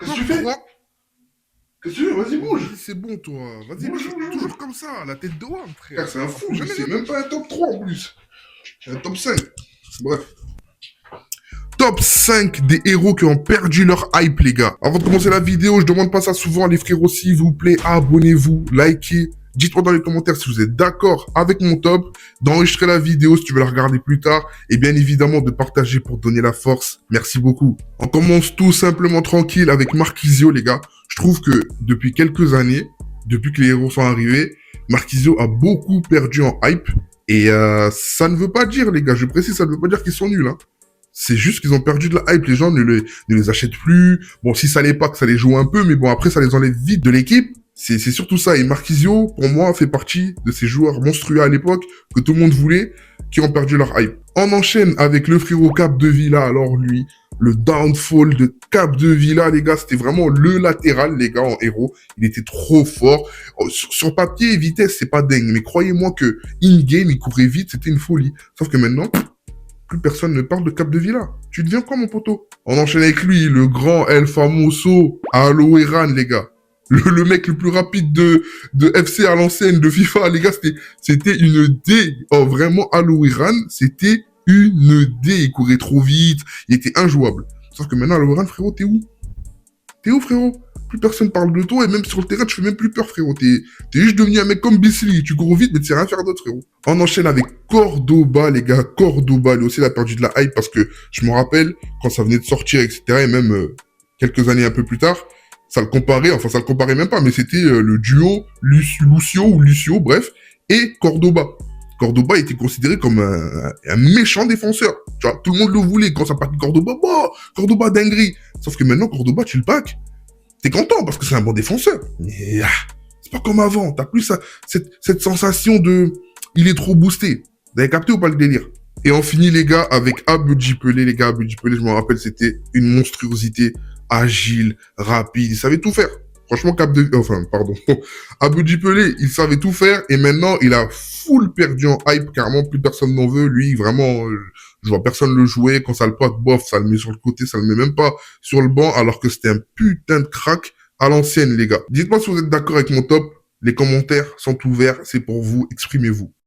Qu'est-ce que top tu fais? 3. Qu'est-ce que tu fais? Vas-y, bouge. Vas-y, c'est bon, toi. Vas-y, Bouge, bouge. bouge, bouge. Toujours comme ça, la tête de Wam, frère. Frère, c'est un Ça faut fou, lui. jamais C'est rien même dire. pas un top 3 en plus. C'est un top 5. Bref. Top 5 des héros qui ont perdu leur hype, les gars. Avant de commencer la vidéo, je demande pas ça souvent, les frérots, s'il vous plaît, abonnez-vous, likez. Dites-moi dans les commentaires si vous êtes d'accord avec mon top, d'enregistrer la vidéo si tu veux la regarder plus tard, et bien évidemment de partager pour donner la force. Merci beaucoup. On commence tout simplement tranquille avec Marquisio, les gars. Je trouve que depuis quelques années, depuis que les héros sont arrivés, Marquisio a beaucoup perdu en hype. Et ça ne veut pas dire, les gars, je précise, ça ne veut pas dire qu'ils sont nuls, hein. C'est juste qu'ils ont perdu de la hype. Les gens ne les achètent plus. Bon, si ça allait pas, que ça les joue un peu, mais bon, après, ça les enlève vite de l'équipe. C'est surtout ça. Et Marquisio, pour moi, fait partie de ces joueurs monstrueux à l'époque que tout le monde voulait, qui ont perdu leur hype. On enchaîne avec le frérot Capdevila. Alors lui, le downfall de Capdevila, les gars, c'était vraiment le latéral, les gars, en héros. Il était trop fort. Oh, sur papier, vitesse, c'est pas dingue. Mais croyez-moi que in-game, il courait vite, c'était une folie. Sauf que maintenant, plus personne ne parle de Capdevila. Tu deviens quoi, mon poteau? On enchaîne avec lui, le grand El Famoso Aloeran, les gars. Le mec le plus rapide de FC à l'ancienne, de FIFA, les gars, c'était une D. Oh, vraiment, Aloeran, c'était une D. Il courait trop vite, il était injouable. Sauf que maintenant, Aloeran, frérot, t'es où? T'es où, frérot? Plus personne parle de toi et même sur le terrain, tu fais même plus peur, frérot. T'es juste devenu un mec comme Bisley. Tu cours vite, mais tu sais rien faire d'autre, frérot. On enchaîne avec Cordoba, les gars. Cordoba, lui aussi, il a perdu de la hype parce que je me rappelle, quand ça venait de sortir, etc., et même quelques années un peu plus tard, ça le comparait, enfin, ça le comparait même pas, mais c'était le duo Lucio, bref, et Cordoba. Cordoba était considéré comme un méchant défenseur. Tu vois, tout le monde le voulait. Quand ça partait Cordoba, bah, Cordoba dinguerie. Sauf que maintenant, Cordoba, tu le pack. T'es content parce que c'est un bon défenseur. Mais c'est pas comme avant. T'as plus cette sensation de... Il est trop boosté. Vous avez capté ou pas le délire? Et on finit, les gars, avec Abedi Pelé. Les gars, Abedi Pelé, je me rappelle, c'était une monstruosité. Agile, rapide. Il savait tout faire. Franchement, Abedi Pelé, il savait tout faire. Et maintenant, il a full perdu en hype. Carrément, plus personne n'en veut. Lui, vraiment, je vois personne le jouer. Quand ça le pack, bof, ça le met sur le côté. Ça le met même pas sur le banc. Alors que c'était un putain de crack à l'ancienne, les gars. Dites-moi si vous êtes d'accord avec mon top. Les commentaires sont ouverts. C'est pour vous. Exprimez-vous.